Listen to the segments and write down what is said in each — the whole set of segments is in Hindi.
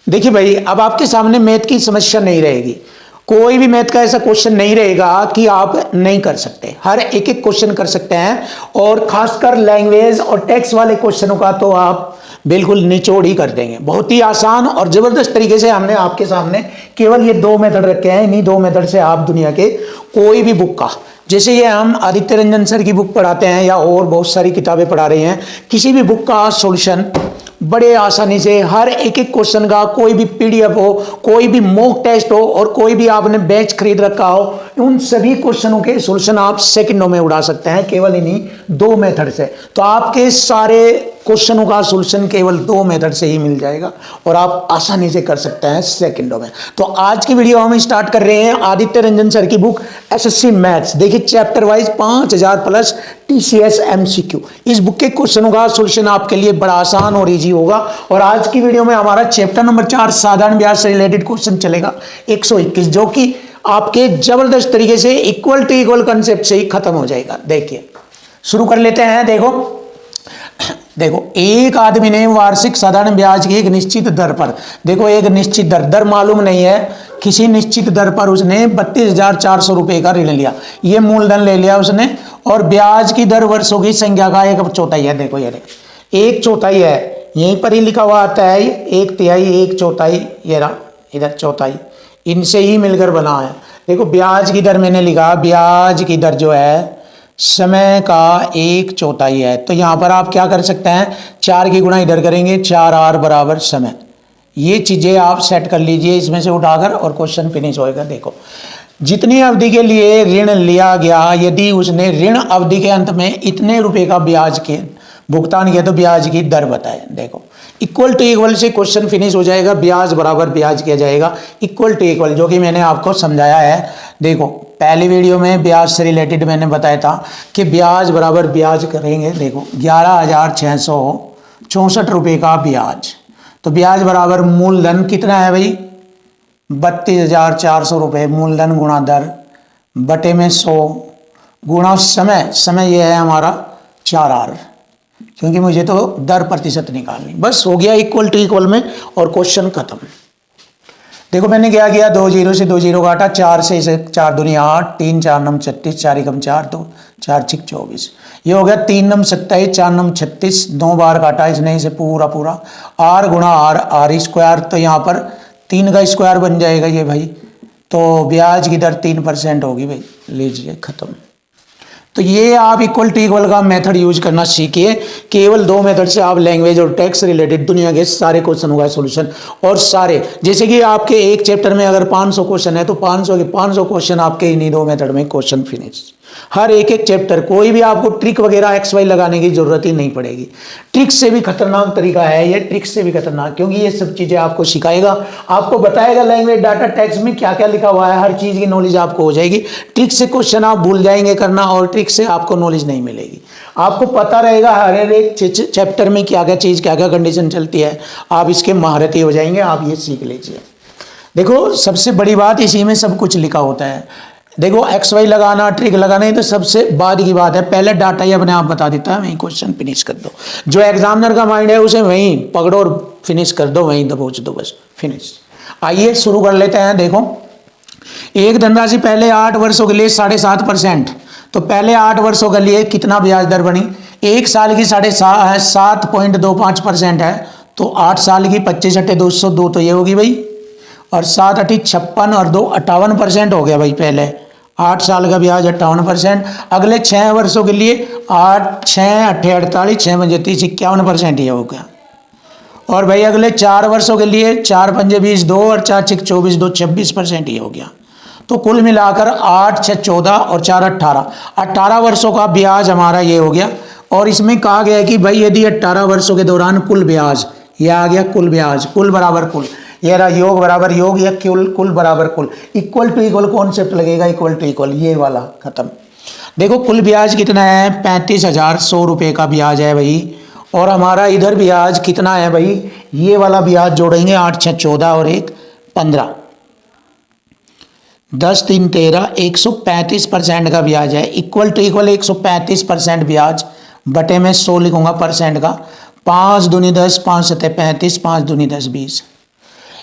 देखिए भाई, अब आपके सामने मैथ की समस्या नहीं रहेगी। कोई भी मैथ का ऐसा क्वेश्चन नहीं रहेगा कि आप नहीं कर सकते। हर एक एक क्वेश्चन कर सकते हैं, और खासकर लैंग्वेज और टेक्स्ट वाले क्वेश्चनों का तो आप बिल्कुल निचोड़ ही कर देंगे। बहुत ही आसान और जबरदस्त तरीके से हमने आपके सामने केवल ये दो मेथड रखे हैं। इन्हीं दो मेथड से आप दुनिया के कोई भी बुक का, जैसे ये हम आदित्य रंजन सर की बुक पढ़ाते हैं या और बहुत सारी किताबें पढ़ा रहे हैं, किसी भी बुक का सॉल्यूशन बड़े आसानी से, हर एक एक क्वेश्चन का, कोई भी पीडीएफ हो, कोई भी मॉक टेस्ट हो, और कोई भी आपने बैच खरीद रखा हो, उन सभी क्वेश्चनों के सॉल्यूशन आप सेकंडों में उड़ा सकते हैं केवल इन्हीं दो मेथड से। तो आपके सारे क्वेश्चनों का सॉल्यूशन केवल दो मेथड से ही मिल जाएगा और आप आसानी से कर सकते हैं सेकंडों में। तो आज की वीडियो हम स्टार्ट कर रहे हैं आदित्य रंजन सर की बुक एसएससी मैथ्स। देखिए chapter wise 5000 plus TCS MCQ. इस बुक के क्वेश्चनों का सॉल्यूशन आपके लिए बड़ा आसान और इजी होगा। और आज की वीडियो में हमारा चैप्टर नंबर 4 साधारण ब्याज से रिलेटेड क्वेश्चन चलेगा 121, जो कि आपके जबरदस्त तरीके से इक्वल टू इक्वल कंसेप्ट से ही खत्म हो जाएगा। देखिए शुरू कर लेते हैं। देखो एक आदमी ने वार्षिक साधारण ब्याज की एक निश्चित दर पर, देखो एक निश्चित दर मालूम नहीं है, किसी निश्चित दर पर उसने 32,400 रुपए का ऋण लिया। ये मूलधन ले लिया उसने, और ब्याज की दर वर्षों की संख्या का 1/4 है। देखो ये 1/4 है, यहीं पर ही लिखा हुआ आता है 1/3, 1/4, ये रहा इधर 1/4, इनसे ही मिलकर बना है। देखो ब्याज की दर मैंने लिखा, ब्याज की दर जो है समय का 1/4 है। तो यहां पर आप क्या कर सकते हैं, 4 की गुणा इधर करेंगे, 4r बराबर समय। ये चीजें आप सेट कर लीजिए इसमें से उठाकर, और क्वेश्चन फिनिश होएगा। देखो जितनी अवधि के लिए ऋण लिया गया, यदि उसने ऋण अवधि के अंत में इतने रुपए का ब्याज के भुगतान किया तो ब्याज की दर बताए। देखो इक्वल टू इक्वल से क्वेश्चन फिनिश हो जाएगा। ब्याज बराबर ब्याज किया जाएगा, इक्वल टू इक्वल, जो कि मैंने आपको समझाया है। देखो पहली वीडियो में ब्याज से रिलेटेड मैंने बताया था कि ब्याज बराबर ब्याज करेंगे। देखो 11,664 रुपये का ब्याज, तो ब्याज बराबर मूलधन कितना है भाई, 32,400 रुपये, मूलधन गुणा दर बटे में 100 गुणा समय, समय ये है हमारा 4r, क्योंकि मुझे तो दर प्रतिशत निकालनी। बस हो गया इक्वल टू इक्वल में, और क्वेश्चन खत्म। देखो मैंने क्या किया, 2 0 से 2 0 काटा, 4 से इसे 4 दूनी 8, 3 4 9 36, 4 एकम 4, 2 4 6 24, ये हो गया 3 9 27, 4 9 36, 2 बार काटा इसने इसे पूरा, r गुणा r स्क्वायर, तो यहाँ पर 3 का स्क्वायर बन जाएगा ये भाई। तो ब्याज की दर 3% होगी भाई, लीजिए खत्म। तो ये आप इक्वल टू इक्वल का मेथड यूज करना सीखिए। केवल दो मेथड से आप लैंग्वेज और टेक्स्ट रिलेटेड दुनिया के सारे क्वेश्चन का सॉल्यूशन, और सारे, जैसे कि आपके एक चैप्टर में अगर 500 क्वेश्चन है तो 500 के 500 क्वेश्चन आपके इन्हीं दो मेथड में क्वेश्चन फिनिश। हर एक एक चैप्टर, कोई भी आपको ट्रिक वगैरह XY लगाने की जरूरत ही नहीं पड़ेगी। ट्रिक से भी खतरनाक तरीका है ये, ट्रिक से भी खतरनाक, क्योंकि ये सब चीजें आपको सिखाएगा, आपको बताएगा लैंग्वेज डाटा टेक्स्ट में क्या क्या लिखा हुआ है, हर चीज की नॉलेज आपको हो जाएगी। ट्रिक से क्वेश्चन आप भूल जाएंगे करना, और ट्रिक से आपको नॉलेज नहीं मिलेगी। आपको पता रहेगा हर एक चैप्टर में क्या क्या चीज, क्या क्या कंडीशन चलती है, आप इसके महारथी हो जाएंगे। आप ये सीख लीजिए। देखो सबसे बड़ी बात, इसी में सब कुछ लिखा होता है। देखो XY लगाना, ट्रिक लगाना, ये तो सबसे बाद की बात है। पहले डाटा ही अपने आप बता देता है, वहीं क्वेश्चन फिनिश कर दो। जो एग्जामिनर का माइंड है उसे वहीं पकड़ो और फिनिश कर दो, वहीं दबोच दो, बस फिनिश। आइए शुरू कर लेते हैं। देखो एक धनराशि पहले 8 वर्षों के लिए 7.5%, तो पहले 8 वर्षों के लिए कितना ब्याज दर बनी, एक साल की 7.25% है, तो 8 साल की 25 × 202, तो ये होगी भाई, और 7 × 8 = 56, और 2 58% हो गया भाई। पहले 8 साल का ब्याज 58%, अगले 6 वर्षों के लिए 8 6 8 48, 6 5 30, 51% ये हो गया। और भाई अगले 4 वर्षों के लिए 4 5 20, 2 और 4 6 24, 2 26% ये हो गया। तो कुल मिलाकर 8 6 14 और 4 18, 18 वर्षों का ब्याज हमारा ये हो गया। और इसमें कहा गया कि भाई यदि 18 वर्षों के दौरान कुल ब्याज, ये आ गया कुल ब्याज, कुल बराबर कुल, ये रहा योग बराबर योग, या कुल बराबर कुल, इक्वल टू इक्वल कॉन्सेप्ट लगेगा, इक्वल टू इक्वल, ये वाला खत्म। देखो कुल ब्याज कितना है, 35,100 रुपये का ब्याज है भाई। और हमारा इधर ब्याज कितना है भाई, ये वाला ब्याज जोड़ेंगे, 8 6 14 और 1 15, 10 3 13, 135% का ब्याज है। इक्वल टू इक्वल 135% ब्याज बटे में 100 लिखूंगा परसेंट का, 5 दूनी 10, 5 7 35, 5 दूनी 10 20।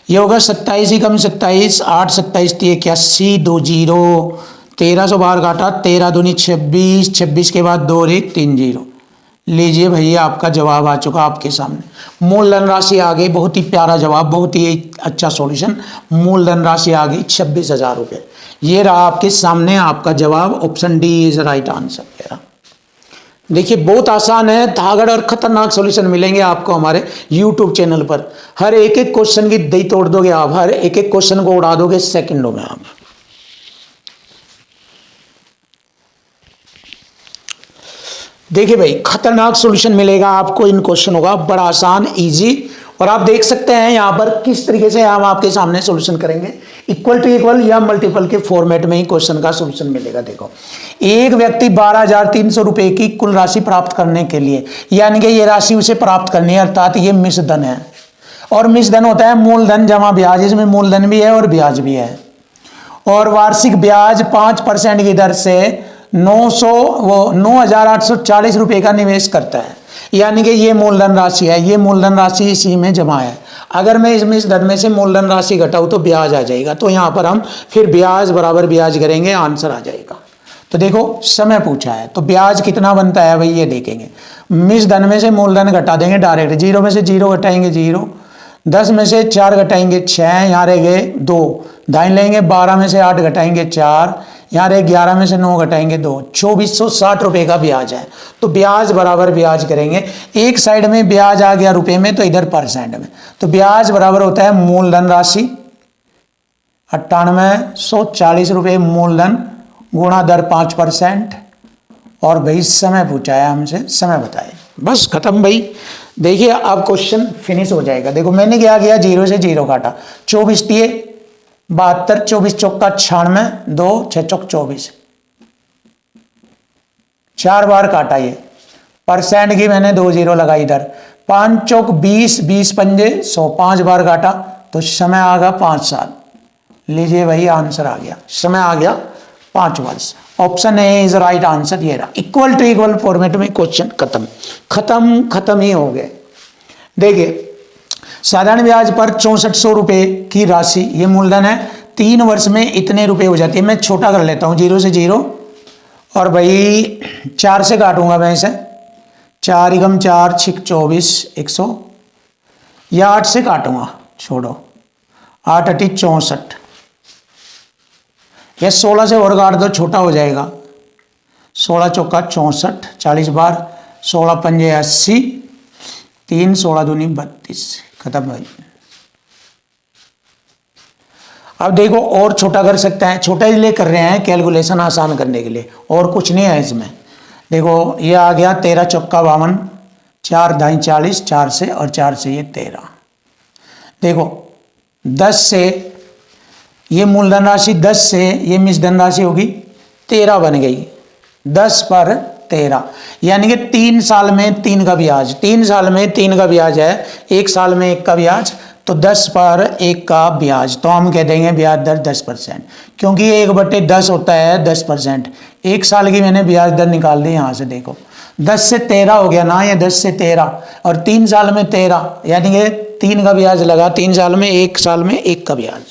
ये होगा 27 ही कम 27, 8 27 81, 2 जीरो, 1300 बाहर काटा, 13 दूनी 26, 26 के बाद 2 और 1 3 जीरो। लीजिए भैया आपका जवाब आ चुका आपके सामने। मूलधन राशि आ गई, बहुत ही प्यारा जवाब, बहुत ही अच्छा सॉल्यूशन। मूलधन राशि आ गई 26,000 रुपये। ये रहा आपके सामने आपका जवाब, option D is right answer मेरा। देखिए बहुत आसान है, धागड़ और खतरनाक सॉल्यूशन मिलेंगे आपको हमारे यूट्यूब चैनल पर। हर एक एक क्वेश्चन की दही तोड़ दोगे आप, हर एक एक क्वेश्चन को उड़ा दोगे सेकंडों में आप। देखिए भाई खतरनाक सॉल्यूशन मिलेगा आपको इन क्वेश्चनों का, बड़ा आसान इजी। और आप देख सकते हैं यहाँ पर किस तरीके से हम आपके सामने सॉल्यूशन करेंगे। इक्वल टू इक्वल या मल्टीपल के फॉर्मेट में ही क्वेश्चन का सॉल्यूशन मिलेगा। देखो एक व्यक्ति 12,300 रुपए की कुल राशि प्राप्त करने के लिए, यानी कि ये राशि उसे प्राप्त करनी है, अर्थात ये मिश्रधन है। और मिश्रधन होता है मूलधन जमा ब्याज, इसमें मूलधन भी है और ब्याज भी है। और वार्षिक ब्याज 5% की दर से 9,840 रुपए का निवेश करता है, यानी कि ये मूलधन राशि है, ये मूलधन राशि इसी में जमा है। अगर मैं इसमें इस धन में से मूलधन राशि घटाऊं तो ब्याज आ जाएगा, तो यहाँ पर हम फिर ब्याज बराबर ब्याज करेंगे, आंसर आ जाएगा। तो देखो समय पूछा है तो ब्याज कितना बनता है भाई ये देखेंगे। इस धन में से मूलधन घटा देंगे डायरेक्ट, 0 में से 0 घटाएंगे 0, 10 में से 4 घटाएंगे 6, यहाँ रह गए 2, दाइन लेंगे, 12 में से 8 घटाएंगे 4, यहाँ रहे 11 में से 9 घटाएंगे 2, 2460 रुपए का ब्याज है। तो ब्याज बराबर ब्याज करेंगे, एक साइड में ब्याज आ गया रुपए में तो इधर परसेंट में, तो ब्याज बराबर होता है मूलधन राशि 9840 रुपये मूलधन गुणा दर 5%। और भाई समय पूछा है हमसे, समय बताए, बस खत्म भाई। देखिए अब क्वेश्चन फिनिश हो जाएगा। देखो मैंने क्या किया, 0 से 0 काटा, 24 दिए 72, 24 चौका 96, 2 6 चौक 24, 4 बार काटा। ये परसेंट की मैंने 2 जीरो लगाई इधर, 5 चौक 20, 20 पंजे 100, 5 बार काटा तो समय आ गया 5 साल। लीजिए भाई आंसर आ गया, समय आ गया 5 वर्ष। Option A is right answer. ये रहा इक्वल टू इक्वल फॉर्मेट में क्वेश्चन खत्म खत्म खत्म ही हो गए। देखिए साधारण ब्याज पर 6400 रुपये की राशि, ये मूलधन है, 3 वर्ष में इतने रुपए हो जाती है। मैं छोटा कर लेता हूँ, 0 से 0 और भाई 4 से काटूंगा मैं इसे, 4 एकम 4 6 24 100, या 8 से काटूंगा, छोड़ो 8 8 64, या 16 से और काट दो छोटा हो जाएगा, 16 चौका 64, 40 बार, 16 पंजे 80, 3 16 दूनी 32, खत्म भाई। अब देखो और छोटा कर सकते हैं, छोटा इसलिए कर रहे हैं कैलकुलेशन आसान करने के लिए, और कुछ नहीं है इसमें। देखो ये आ गया 13 चौका 52, 4 दाई 40, 4 से और 4 से ये 13। देखो 10 से ये मूलधन राशि, 10 से ये मिश्रधन राशि होगी 13 बन गई, 10 पर 13, यानी कि 3 साल में 3 का ब्याज, 3 साल में 3 का ब्याज है, 1 साल में 1 का ब्याज, तो 10 पर 1 का ब्याज, तो हम कह देंगे ब्याज दर 10%, क्योंकि 1/10 होता है 10%। 1 साल की मैंने ब्याज दर निकाल दी यहाँ से, देखो 10 से 13 हो गया ना, ये 10 से 13 और 3 साल में 13, यानी कि 3 का ब्याज लगा 3 साल में, 1 साल में 1 का ब्याज।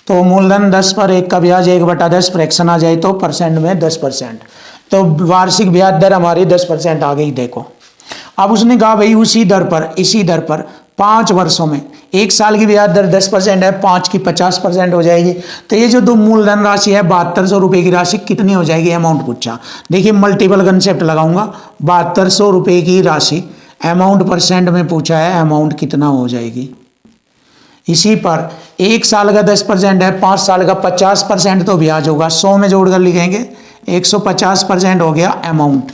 तो मूलधन 10 पर 1 का ब्याज 1/10, फ्रैक्शन आ जाए तो परसेंट में 10%, तो वार्षिक ब्याज दर हमारी 10% आ गई। देखो अब उसने कहा भाई उसी दर पर, इसी दर पर 5 वर्षों में, 1 साल की ब्याज दर 10% है, 5 की 50% हो जाएगी। तो ये जो दो मूलधन राशि है 7200 रुपये की राशि कितनी हो जाएगी, अमाउंट पूछा। देखिए मल्टीपल कंसेप्ट लगाऊंगा, 7200 रुपये की राशि अमाउंट परसेंट में पूछा है, अमाउंट कितना हो जाएगी। इसी पर 1 साल का 10% है, 5 साल का 50% तो ब्याज होगा, 100 में जोड़कर लिखेंगे 150% हो गया अमाउंट।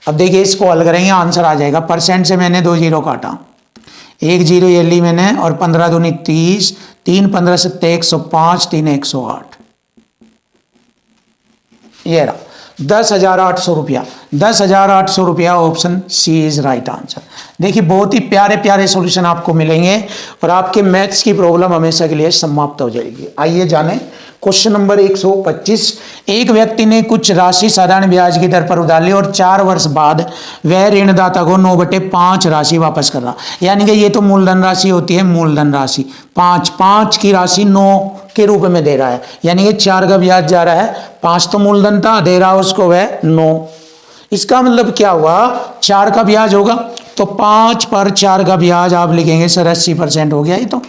अब देखिए इसको हल करेंगे, आंसर आ जाएगा। परसेंट से मैंने 2 जीरो काटा, 1 जीरो ये ली मैंने, और 15 दूनी 30, 3 15 7 105, 3 108, ये रहा 10,800 रुपया। 10,800 रुपया, option C is right answer. देखिए बहुत ही प्यारे प्यारे सॉल्यूशन आपको मिलेंगे और आपके मैथ्स की प्रॉब्लम हमेशा के लिए समाप्त हो जाएगी। आइए जाने क्वेश्चन नंबर 125, एक व्यक्ति ने कुछ राशि साधारण ब्याज की दर पर उधार ली और 4 वर्ष बाद वह ऋणदाता को 9/5 राशि वापस कर रहा। यानी कि ये तो मूलधन राशि होती है, मूलधन राशि 5 की राशि 9 के रूप में दे रहा है, यानी कि 4 का ब्याज जा रहा है, 5 तो मूलधन था, दे रहा उसको वह 9। इसका मतलब क्या हुआ, 4 का ब्याज होगा तो 5 पर 4 का ब्याज आप लिखेंगे सर 80% हो गया। ये तो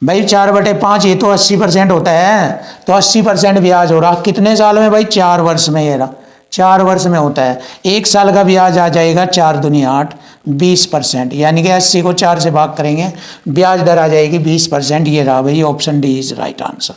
भाई 4/5 ये तो 80% होता है, तो 80% ब्याज हो रहा कितने साल में भाई, 4 वर्ष में। ये रहा 4 वर्ष में होता है। 1 साल का ब्याज आ जाएगा 4 दूनी 8, 20%, यानी कि 80 को 4 से भाग करेंगे, ब्याज दर आ जाएगी 20%। ये रहा भाई, option D is right answer.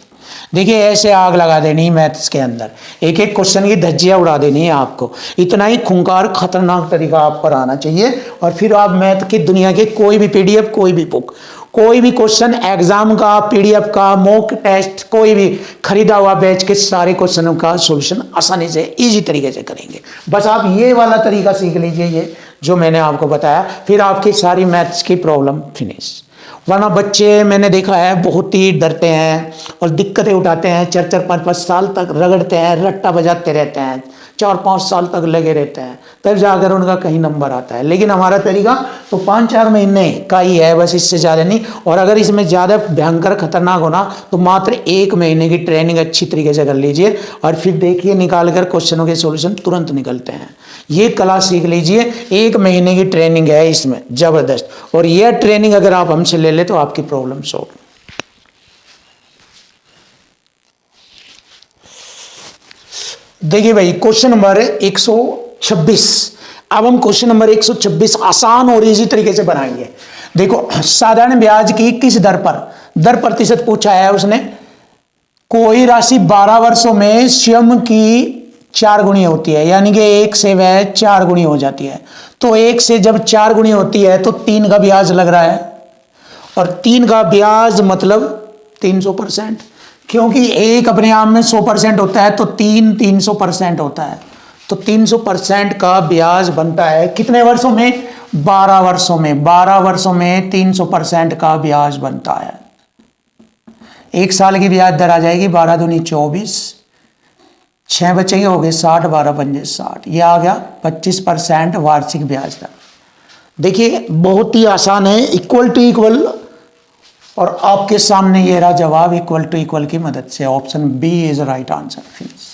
देखिए ऐसे आग लगा देनी मैथ्स के अंदर, एक एक क्वेश्चन की धज्जियां उड़ा देनी है आपको। इतना ही खूंखार खतरनाक तरीका आप पर आना चाहिए, और फिर आप मैथ की दुनिया के कोई भी पीडीएफ, कोई भी बुक, कोई भी क्वेश्चन एग्जाम का, पीडीएफ का, मॉक टेस्ट, कोई भी खरीदा हुआ बैच के सारे क्वेश्चनों का सॉल्यूशन आसानी से इजी तरीके से करेंगे। बस आप ये वाला तरीका सीख लीजिए, ये जो मैंने आपको बताया, फिर आपकी सारी मैथ्स की प्रॉब्लम फिनिश। वरना बच्चे मैंने देखा है बहुत ही डरते हैं और दिक्कतें उठाते हैं, 4-4, 5-5 साल तक रगड़ते हैं, रट्टा बजाते रहते हैं, 4-5 साल तक लगे रहते हैं, तब जाकर उनका कहीं नंबर आता है। लेकिन हमारा तरीका तो 5-4 महीने का ही है, बस इससे ज़्यादा नहीं। और अगर इसमें ज़्यादा भयंकर खतरनाक होना तो मात्र 1 महीने की ट्रेनिंग अच्छी तरीके से कर लीजिए, और फिर देखिए निकाल कर क्वेश्चनों के सॉल्यूशन तुरंत निकलते हैं। ये कला सीख लीजिए, 1 महीने की ट्रेनिंग है इसमें ज़बरदस्त, और यह ट्रेनिंग अगर आप हमसे ले ले तो आपकी प्रॉब्लम सॉल्व। देखिए भाई क्वेश्चन नंबर 126, अब हम क्वेश्चन नंबर 126 आसान और इजी तरीके से बनाएंगे। देखो साधारण ब्याज की किस दर पर, दर प्रतिशत पूछा है उसने। कोई राशि 12 वर्षों में स्वयं की 4 गुनी होती है, यानी कि 1 से वह 4 गुनी हो जाती है। तो 1 से जब 4 गुनी होती है तो 3 का ब्याज लग रहा है, और 3 का ब्याज मतलब 300%, क्योंकि 1 अपने आप में 100% होता है, तो 3 300% होता है, तो 300% का ब्याज बनता है कितने वर्षों में, 12 वर्षों में। 12 वर्षों में 300% का ब्याज बनता है। 1 साल की ब्याज दर आ जाएगी 12 दूनी 24, 6 बचेंगे हो गए 60, 12 पंजे 60, ये आ गया 25% वार्षिक ब्याज दर। देखिए बहुत ही आसान है, इक्वल टू इक्वल, और आपके सामने ये रहा जवाब इक्वल टू इक्वल की मदद से, option B is right answer. Finish.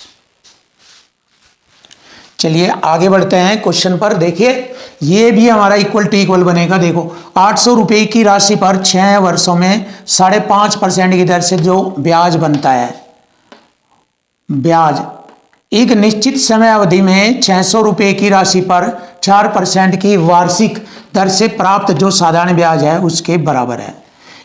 चलिए आगे बढ़ते हैं क्वेश्चन पर। देखिए ये भी हमारा इक्वल टू इक्वल बनेगा। देखो 800 रुपये की राशि पर 6 वर्षों में 5.5% की दर से जो ब्याज बनता है, ब्याज एक निश्चित समय अवधि में 600 रुपये की राशि पर 4% की वार्षिक दर से प्राप्त जो साधारण ब्याज है उसके बराबर है।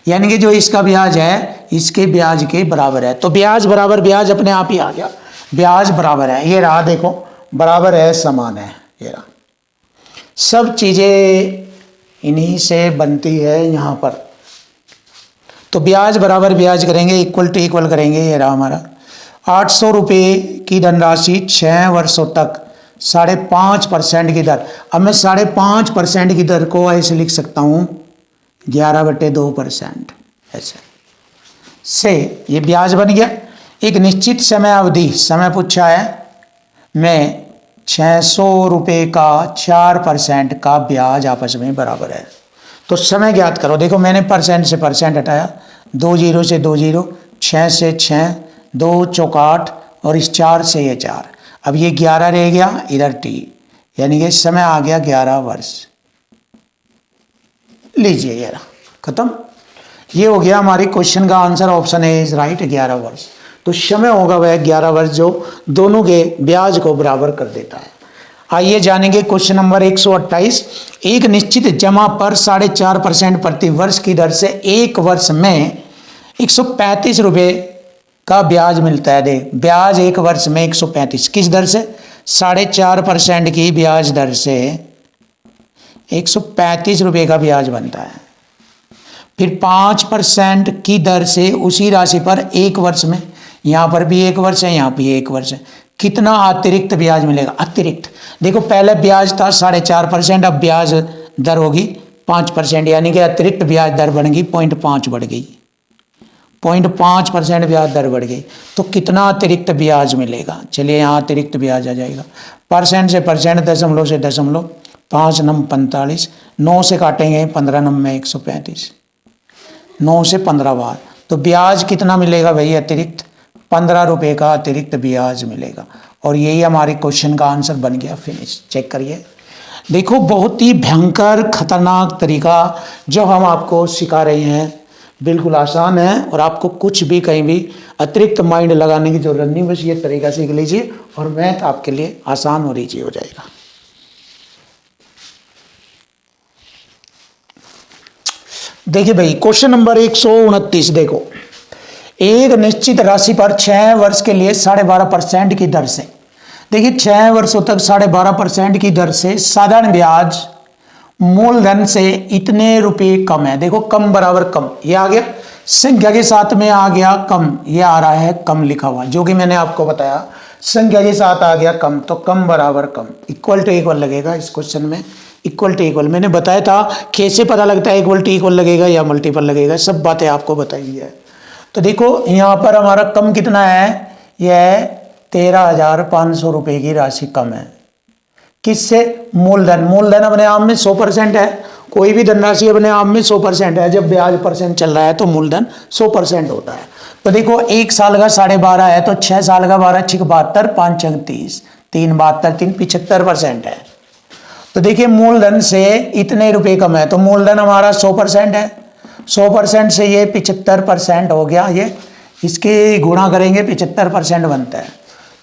यानी कि जो इसका ब्याज है इसके ब्याज के बराबर है। तो ब्याज बराबर ब्याज अपने आप ही आ गया, ब्याज बराबर है, ये रहा देखो बराबर है, समान है, ये रहा। सब चीजें इन्हीं से बनती है यहाँ पर। तो ब्याज बराबर ब्याज करेंगे, इक्वल टू इक्वल करेंगे, ये रहा हमारा 800 रुपये की धनराशि 6 वर्षों तक 5.5% की दर। अब मैं 5.5% की दर को ऐसे लिख सकता हूँ 11/2%, ऐसे से ये ब्याज बन गया। एक निश्चित समय अवधि, समय पूछा है, में 600 रुपये का 4% का ब्याज आपस में बराबर है। तो समय ज्ञात करो। देखो मैंने परसेंट से परसेंट हटाया, 2 जीरो से 2 जीरो, 6 से 6, 2 चौक 8, और इस 4 से ये 4। अब ये 11 रह गया, इधर टी, यानी कि समय आ गया 11 वर्ष। लीजिए ये रहा, खत्म। ये हो गया हमारे क्वेश्चन का answer, option A is right, 11 वर्ष। तो समय होगा वह 11 वर्ष जो दोनों के ब्याज को बराबर कर देता है। आइए जानेंगे क्वेश्चन नंबर 128। एक निश्चित जमा पर 4.5% प्रति वर्ष की दर से 1 वर्ष में 135 रुपये का ब्याज मिलता है। देख ब्याज 1 वर्ष में 135 किस दर से, 4.5% की ब्याज दर से 135 रुपये का ब्याज बनता है। फिर 5% की दर से उसी राशि पर 1 वर्ष में, यहाँ पर भी 1 वर्ष है, यहाँ भी 1 वर्ष है, कितना अतिरिक्त ब्याज मिलेगा। अतिरिक्त देखो पहले ब्याज था 4.5%, अब ब्याज दर होगी 5%, यानी कि अतिरिक्त ब्याज दर बन गई 0.5 बढ़ गई, 0.5% ब्याज दर बढ़ गई, तो कितना अतिरिक्त ब्याज मिलेगा? चलिए यहाँ अतिरिक्त ब्याज आ जाएगा, परसेंट से परसेंट, दशमलव से दशमलव, 5 नम 45, 9 से काटेंगे 15 नम में 135, 9 से 15 बार, तो ब्याज कितना मिलेगा भाई अतिरिक्त? 15 रुपये का अतिरिक्त ब्याज मिलेगा। और यही हमारे क्वेश्चन का आंसर बन गया, फिनिश। चेक करिए, देखो बहुत ही भयंकर खतरनाक तरीका जो हम आपको सिखा रहे हैं, बिल्कुल आसान है और आपको कुछ भी कहीं भी अतिरिक्त माइंड लगाने की जरूरत नहीं, बस ये तरीका सीख लीजिए और मैथ आपके लिए आसान और ईजी हो जाएगा। देखिए भाई क्वेश्चन नंबर 129, देखो एक निश्चित राशि पर 6 वर्ष के लिए 12.5% की दर से, देखिए 6 वर्षों तक 12.5% की दर से साधारण ब्याज मूलधन से इतने रुपए कम है। देखो कम बराबर कम, ये आ गया, संख्या के साथ में आ गया कम, ये आ रहा है कम लिखा हुआ, जो कि मैंने आपको बताया संख्या के साथ आ गया कम, तो कम बराबर कम, इक्वल टू इक्वल लगेगा इस क्वेश्चन में, इक्वल टू इक्वल। मैंने बताया था कैसे पता लगता है इक्वल टू इक्वल लगेगा या मल्टीपल लगेगा, सब बातें आपको बताई है। तो देखो यहाँ पर हमारा कम कितना है, यह 13,500 रुपये की राशि कम है। किससे? मूलधन, मूलधन अपने आप में 100% है, कोई भी धनराशि अपने आप में 100% है, जब ब्याज परसेंट चल रहा है तो मूलधन 100% होता है। तो देखो एक साल का 12.5 है, तो 6 साल का 12 6 72, 5 6 30, 3 72, 3 75% है। तो देखिए मूलधन से इतने रुपए कम है, तो मूलधन हमारा 100% है, 100% से ये 75% हो गया, ये इसके गुणा करेंगे 75% बनता है,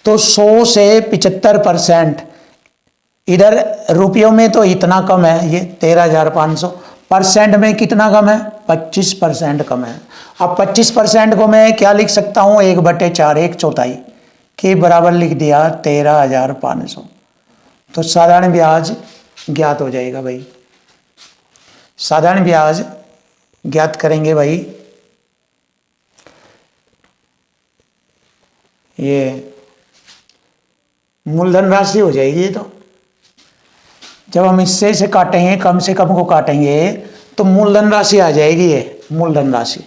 तो 100 से 75%, इधर रुपयों में तो इतना कम है, ये 13,500, परसेंट में कितना कम है? 25% कम है। अब 25% को मैं क्या लिख सकता हूँ? 1/4, 1/4 के बराबर लिख दिया 13,500, तो साधारण ब्याज ज्ञात हो जाएगा भाई। साधारण ब्याज ज्ञात करेंगे भाई, ये मूलधन राशि हो जाएगी। ये तो जब हम इससे से काटेंगे, कम से कम को काटेंगे तो मूलधन राशि आ जाएगी, ये मूलधन राशि।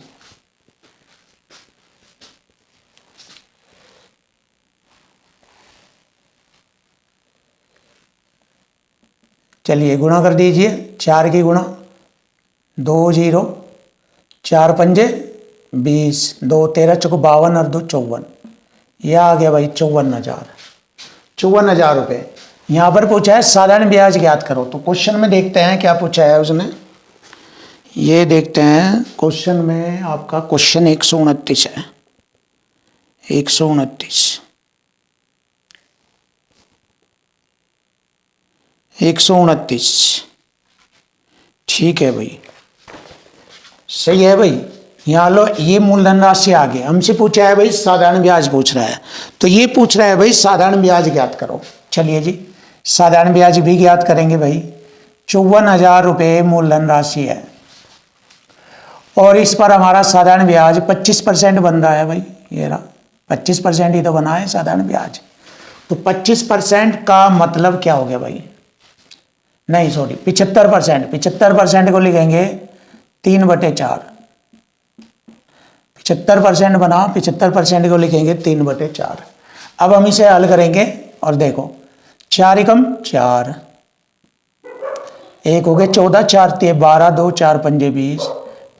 चलिए गुणा कर दीजिए, 4 की गुणा 2 0, 4 पंजे 20, 2 13 चौको 52 और 2 54, यह आ गया भाई 54,000 रुपये। यहाँ पर पूछा है साधारण ब्याज ज्ञात करो, तो क्वेश्चन में देखते हैं क्या पूछा है उसने, ये देखते हैं क्वेश्चन में। आपका क्वेश्चन 129 है, 129, 129, ठीक है भाई, सही है भाई। यहाँ लो, ये मूलधन राशि आ गई, हमसे पूछा है भाई साधारण ब्याज पूछ रहा है, तो ये पूछ रहा है भाई साधारण ब्याज ज्ञात करो। चलिए जी साधारण ब्याज भी ज्ञात करेंगे भाई। 54,000 रुपये मूलधन राशि है और इस पर हमारा साधारण ब्याज 25% बन रहा है भाई, ये रहा 25% ही तो बना है साधारण ब्याज। तो 25% का मतलब क्या हो गया भाई? नहीं सॉरी 75%, 75% को लिखेंगे 3/4, 75% बना, 75% को लिखेंगे 3/4। अब हम इसे हल करेंगे और देखो 4 एकम 4, 1 हो गए 14, 4 ते 12, 2 4 पंजे 20,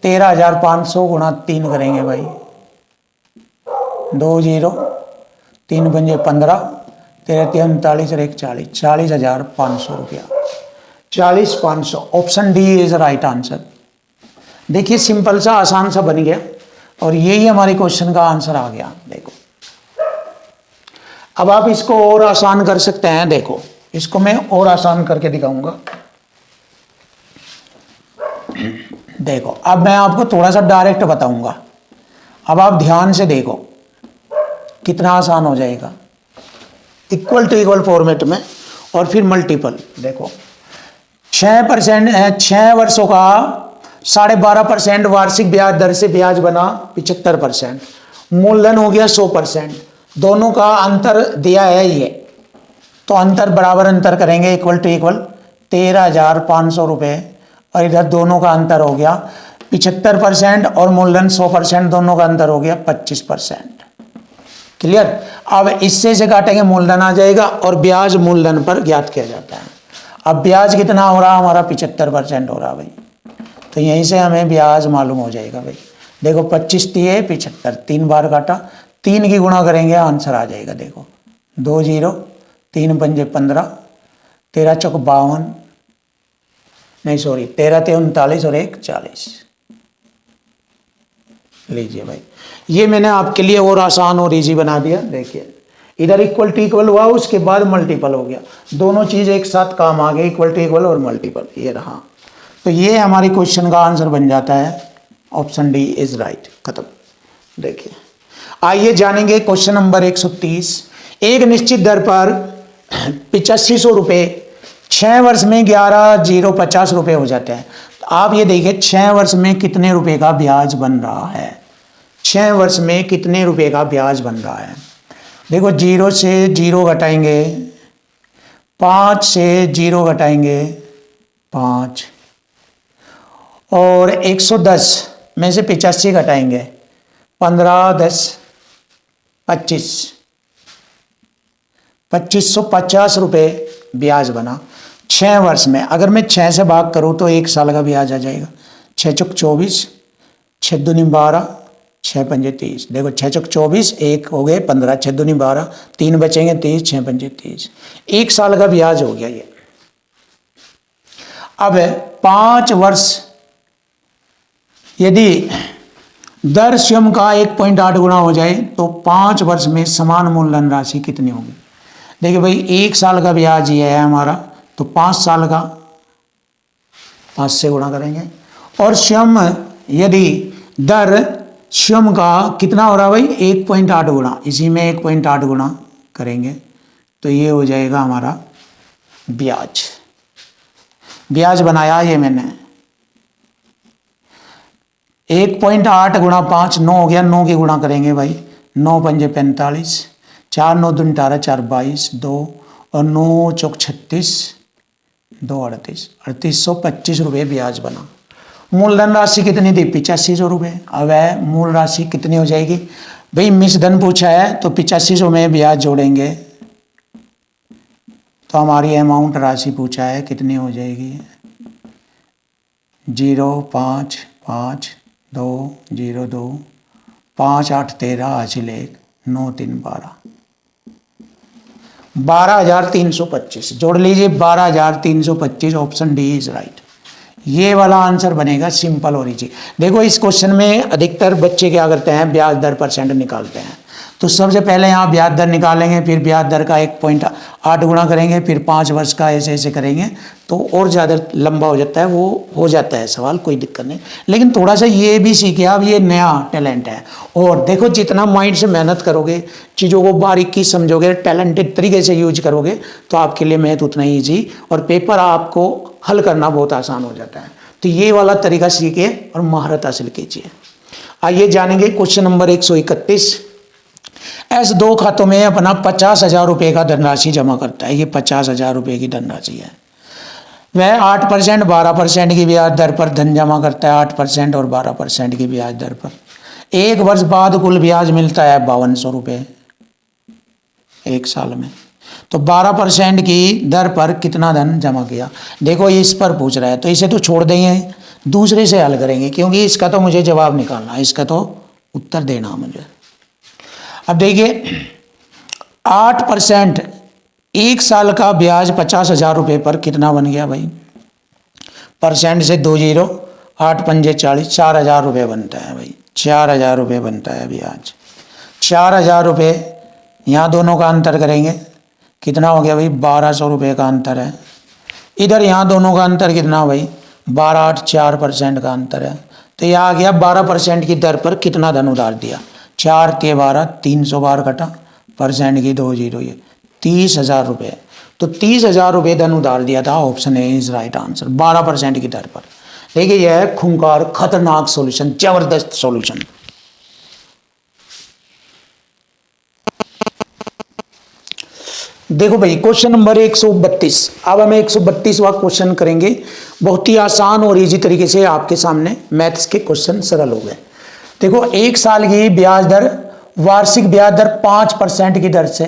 13,500 गुणा 3 करेंगे भाई, 2 0, 3 पंजे 15, 13 39 और 1 40, 40,500 रुपया, 40,500। Option D is right answer. देखिए सिंपल सा आसान सा बन गया और यही हमारे क्वेश्चन का आंसर आ गया। देखो अब आप इसको और आसान कर सकते हैं, देखो इसको मैं और आसान करके दिखाऊंगा। देखो अब मैं आपको थोड़ा सा डायरेक्ट बताऊंगा, अब आप ध्यान से देखो कितना आसान हो जाएगा। इक्वल टू इक्वल फॉर्मेट में और फिर मल्टीपल। देखो 6% 6 वर्षों का 12.5% वार्षिक ब्याज दर से ब्याज बना 75%, मूलधन हो गया 100%, दोनों का अंतर दिया है ये, तो अंतर बराबर अंतर करेंगे, इक्वल टू इक्वल 13,500 रुपये और इधर दोनों का अंतर हो गया 75% और मूलधन 100%, दोनों का अंतर हो गया 25%। क्लियर। अब इससे से काटेंगे मूलधन आ जाएगा और ब्याज मूलधन पर ज्ञात किया जाता है। अब ब्याज कितना हो रहा हमारा 75% हो रहा भाई, तो यहीं से हमें ब्याज मालूम हो जाएगा भाई। देखो 25 दिए 75, 3 बार काटा, 3 की गुणा करेंगे आंसर आ जाएगा। देखो 2 0, 3 पंजे 15, 13 चौक 52, नहीं सॉरी 13 ते 39 और 1 40। लीजिए भाई, ये मैंने आपके लिए और आसान और इजी बना दिया। देखिए इधर इक्वल टू इक्वल हुआ, उसके बाद मल्टीपल हो गया, दोनों चीज एक साथ काम आ गए, इक्वल टू इक्वल और मल्टीपल, ये रहा। तो ये हमारी क्वेश्चन का आंसर बन जाता है, ऑप्शन डी इज राइट। खत्म। देखिए आइए जानेंगे क्वेश्चन नंबर 130। एक निश्चित दर पर 8500 रुपये 6 वर्ष में 11,050 रुपये हो जाते हैं। तो आप ये देखिए 6 वर्ष में कितने रुपए का ब्याज बन रहा है, 6 वर्ष में कितने रुपए का ब्याज बन रहा है। देखो 0 से 0 घटाएंगे 5, से 0 घटाएंगे 5, और 110 में से 85 घटाएंगे 15, 10, 25, 2550 रुपये ब्याज बना 6 वर्ष में। अगर मैं 6 से भाग करूँ तो 1 साल का ब्याज आ जाएगा। 6 चौक 24, 6 दूनी 12, 6 पंजे 30। देखो 6 चौक 24, 1 हो गए 15, 6 दूनी 12, 3 बचेंगे 30, 6 पंजे 30। 1 साल का ब्याज हो गया ये। अब 5 वर्ष यदि दर स्वयं का 1.8 गुना हो जाए तो 5 वर्ष में समान मूलधन राशि कितनी होगी। देखिए भाई 1 साल का ब्याज ये है हमारा, तो 5 साल का 5 से गुणा करेंगे, और स्वयं यदि दर स्वयं का कितना हो रहा भाई 1.8 गुना, इसी में 1.8 गुना करेंगे तो ये हो जाएगा हमारा ब्याज। ब्याज बनाया ये मैंने 1.8 गुणा 5, 9 हो गया, 9 की गुणा करेंगे भाई, 9 पंजे 45, 4 9 दूनी 18, 4 22, 2 और 9 चौक 36, 2 38, 3825 रुपये ब्याज बना। मूलधन राशि कितनी थी 8500 रुपये। अब है मूल राशि कितनी हो जाएगी भाई, मिश्र धन पूछा है तो 8500 में ब्याज जोड़ेंगे तो हमारी अमाउंट राशि पूछा है कितनी हो जाएगी 0 5 5 2 0 2 5 8 13 हासिल 1 9 3 12, 12,325 जोड़ लीजिए 12,325। Option D is right. ये वाला आंसर बनेगा सिंपल और इजी। देखो इस क्वेश्चन में अधिकतर बच्चे क्या करते हैं ब्याज दर परसेंट निकालते हैं। तो सबसे पहले यहाँ ब्याज दर निकालेंगे, फिर ब्याज दर का 1.8 गुणा करेंगे, फिर 5 वर्ष का ऐसे ऐसे करेंगे तो और ज़्यादा लंबा हो जाता है, वो हो जाता है सवाल, कोई दिक्कत नहीं। लेकिन थोड़ा सा ये भी सीखे आप, ये नया टैलेंट है। और देखो जितना माइंड से मेहनत करोगे, चीज़ों को बारीकी समझोगे, टैलेंटेड तरीके से यूज करोगे तो आपके लिए मैथ उतना ही ईजी और पेपर आपको हल करना बहुत आसान हो जाता है। तो ये वाला तरीका सीखिए और महारत हासिल कीजिए। आइए जानेंगे क्वेश्चन नंबर 131। ऐसे 2 खातों में अपना 50,000 रुपये का धनराशि जमा करता है। ये 50,000 रुपये की धनराशि है। वह 8% 12% की ब्याज दर पर धन जमा करता है, 8% और 12% की ब्याज दर पर। 1 वर्ष बाद कुल ब्याज मिलता है 5200 रुपये 1 साल में। तो 12% की दर पर कितना धन जमा किया। देखो इस पर पूछ रहा है तो इसे तो छोड़ देंगे, दूसरे से हल करेंगे क्योंकि इसका तो मुझे जवाब निकालना है, इसका तो उत्तर देना मुझे। अब देखिए 8% 1 साल का ब्याज 50,000 रुपये पर कितना बन गया भाई। परसेंट से 2 0, 8 पंजे 40, 4,000 रुपये बनता है भाई, 4,000 रुपये बनता है ब्याज। 4,000 रुपये यहाँ दोनों का अंतर करेंगे कितना हो गया भाई 1,200 रुपये का अंतर है। इधर यहाँ दोनों का अंतर कितना भाई 12 8 4% का अंतर है। तो यह आ गया 12% की दर पर कितना धन उधार दिया। 4 ते 12, 300 बार कटा, परसेंट की 2 0, ये 30,000 रुपये। तो 30,000 रुपये धन उधार दिया था। Option A is right answer. 12% की दर पर। देखिए यह है खूंखार खतरनाक सॉल्यूशन, जबरदस्त सॉल्यूशन। देखो भाई क्वेश्चन नंबर 132। अब हम 132वां क्वेश्चन करेंगे। बहुत ही आसान और इजी तरीके से आपके सामने मैथ्स के क्वेश्चन सरल हो गए। देखो, एक साल की ब्याज दर, वार्षिक ब्याज दर 5% की दर से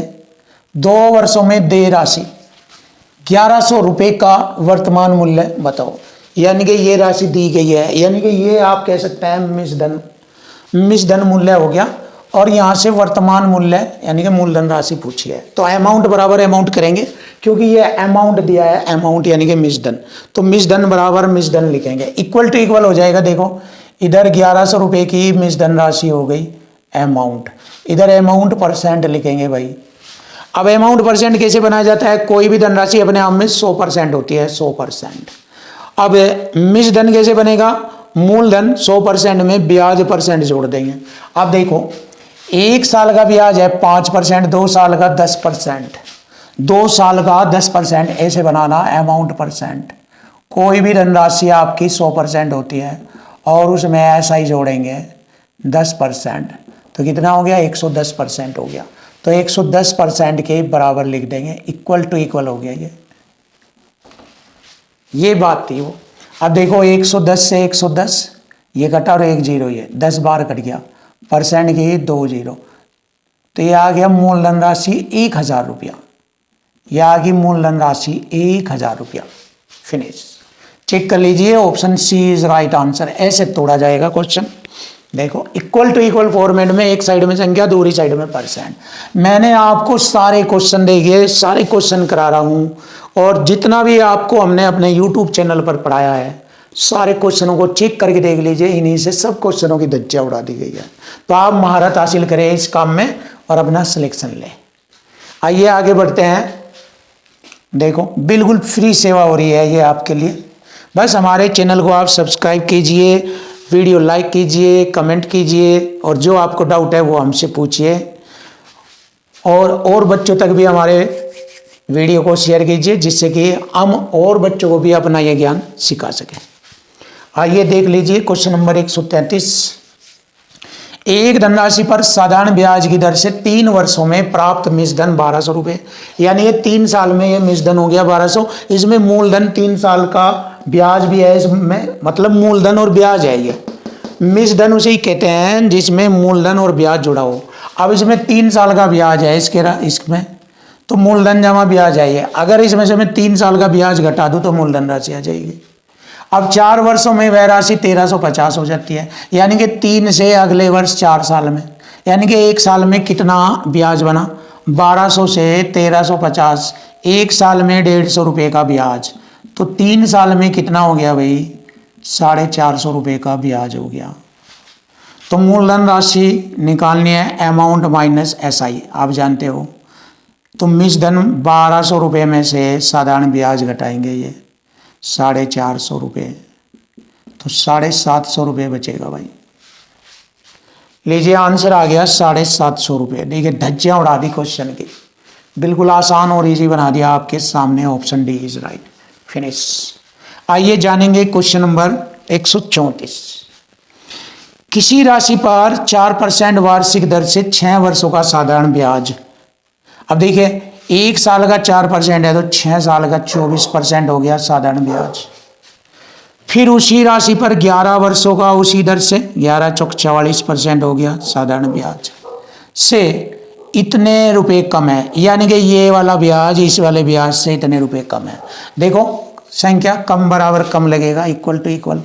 2 वर्षों में देय राशि 1100 रुपये का वर्तमान मूल्य बताओ। यानी कि ये राशि दी गई है, यानी कि ये आप कह सकते हैं मिश्रधन मूल्य हो गया, और यहां से वर्तमान मूल्य यानी कि मूलधन राशि पूछी है। तो अमाउंट बराबर अमाउंट करेंगे, क्योंकि ये अमाउंट दिया है, अमाउंट यानी कि मिश्रधन, तो मिश्रधन बराबर मिश्रधन लिखेंगे। इक्वल टू इक्वल हो जाएगा। देखो, इधर 1100 रुपये की मिश्रधन राशि हो गई अमाउंट, इधर अमाउंट परसेंट लिखेंगे भाई। अब अमाउंट परसेंट कैसे बनाया जाता है? कोई भी धनराशि अपने आप में 100% होती है, 100%। अब मिश्रधन कैसे बनेगा? मूलधन 100% में ब्याज परसेंट जोड़ देंगे। अब देखो, एक साल का ब्याज है 5%, 2 साल का 10%, 2 साल का 10%, ऐसे बनाना अमाउंट परसेंट। कोई भी धनराशि आपकी 100% होती है और उसमें ऐसा ही जोड़ेंगे 10%, तो कितना हो गया? 110% हो गया। तो 110% के बराबर लिख देंगे, इक्वल टू इक्वल हो गया। ये बात थी वो। अब देखो, 110 से 110 ये कटा और 1 0, ये 10 बार कट गया, परसेंट के 2 0, तो ये आ गया मूलधन राशि 1000 रुपया। यह आ गई मूलधन राशि 1000 रुपया। फिनिश। चेक कर लीजिए, option C is right answer. ऐसे तोड़ा जाएगा क्वेश्चन। देखो, इक्वल टू इक्वल फॉर्मेट में, एक साइड में संख्या, दूसरी साइड में परसेंट। मैंने आपको सारे क्वेश्चन देखिए, सारे क्वेश्चन करा रहा हूं, और जितना भी आपको हमने अपने यूट्यूब चैनल पर पढ़ाया है, सारे क्वेश्चनों को चेक करके देख लीजिए। इन्हीं से सब क्वेश्चनों की धज्जियां उड़ा दी गई है। तो आप महारत हासिल करें इस काम में और अपना सिलेक्शन लें। आइए आगे बढ़ते हैं। देखो, बिल्कुल फ्री सेवा हो रही है ये आपके लिए। बस हमारे चैनल को आप सब्सक्राइब कीजिए, वीडियो लाइक कीजिए, कमेंट कीजिए, और जो आपको डाउट है वो हमसे पूछिए, और बच्चों तक भी हमारे वीडियो को शेयर कीजिए, जिससे कि हम और बच्चों को भी अपना ये ज्ञान सिखा सकें। आइए देख लीजिए क्वेश्चन नंबर 133। एक धनराशि पर साधारण ब्याज की दर से 3 वर्षों में प्राप्त मिश्रधन 1200 रुपये, यानी ये 3 साल में ये मिश्रधन हो गया 1200। इसमें मूलधन 3 साल का ब्याज भी है, इसमें मतलब मूलधन और ब्याज है। ये मिश्रधन उसे ही कहते हैं जिसमें मूलधन और ब्याज जुड़ा हो। अब इसमें 3 साल का ब्याज है इसमें, तो मूलधन जमा ब्याज है ये। अगर इसमें से मैं 3 साल का ब्याज घटा दूं तो मूलधन राशि आ जाएगी। अब 4 वर्षों में वह राशि 1350 हो जाती है, यानी कि 3 से अगले वर्ष 4 साल में, यानी कि एक साल में कितना ब्याज बना? 1200 से 1350, एक साल में 150 रुपये का ब्याज, तो 3 साल में कितना हो गया भाई? 450 रुपये का ब्याज हो गया। तो मूलधन राशि निकालनी है, अमाउंट माइनस SI, आप जानते हो। तो मिश्रधन 1200 रुपये में से साधारण ब्याज घटाएंगे, ये 450 रुपये, तो 750 रुपये बचेगा भाई। लीजिए, आंसर आ गया 750 रुपये। देखिए, धज्जियां उड़ा दी क्वेश्चन की, बिल्कुल आसान और इजी बना दिया आपके सामने। Option D is right. Finish. आइए जानेंगे क्वेश्चन नंबर 134। किसी राशि पर 4% वार्षिक दर से 6 वर्षों का साधारण ब्याज। अब देखिए, एक साल का 4% है, तो 6 साल का 24% हो गया साधारण ब्याज। फिर उसी राशि पर 11 वर्षों का उसी दर से 11 चौक 44% हो गया साधारण ब्याज से इतने रुपए कम है, यानी कि ये वाला ब्याज इस वाले ब्याज से इतने रुपए कम है। देखो, संख्या कम बराबर कम लगेगा, इक्वल टू इक्वल।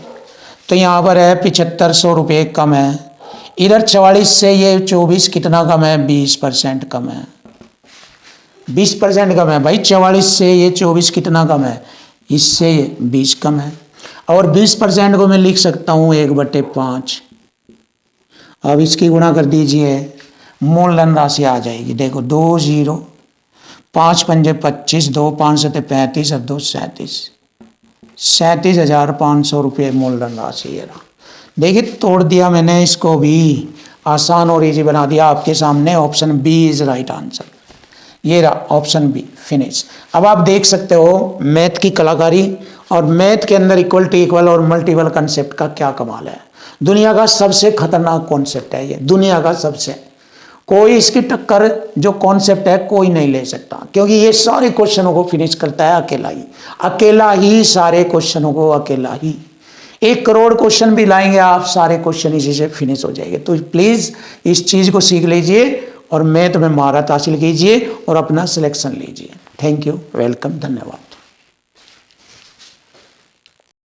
तो यहाँ पर है 7500 रुपये कम है, इधर 44 से ये 24 कितना कम है? 20% कम है, 20% कम है भाई। 44 से ये 24 कितना कम है? इससे 20 कम है, और 20% को मैं लिख सकता हूँ 1/5। अब इसकी गुणा कर दीजिए, मूलधन राशि आ जाएगी। देखो, 2 0, 5 पंजे 25, 2 5 7 35 और 2 37, 37,500 रुपये मूलधन राशि है। देखिए, तोड़ दिया मैंने इसको भी, आसान और इजी बना दिया आपके सामने। Option B is right answer. ये रहा ऑप्शन बी। फिनिश। अब आप देख सकते हो मैथ की कलाकारी, और मैथ के अंदर इक्वल टू इक्वल और मल्टीपल कंसेप्ट का क्या कमाल है। दुनिया का सबसे खतरनाक कॉन्सेप्ट है ये, दुनिया का सबसे। कोई इसकी टक्कर जो कॉन्सेप्ट है कोई नहीं ले सकता, क्योंकि ये सारे क्वेश्चनों को फिनिश करता है अकेला ही सारे क्वेश्चनों को अकेला ही। 1 करोड़ क्वेश्चन भी लाएंगे आप, सारे क्वेश्चन इसी से फिनिश हो जाएंगे। तो प्लीज़ इस चीज़ को सीख लीजिए और मैं तुम्हें महारत हासिल कीजिए और अपना सिलेक्शन लीजिए। थैंक यू, वेलकम, धन्यवाद।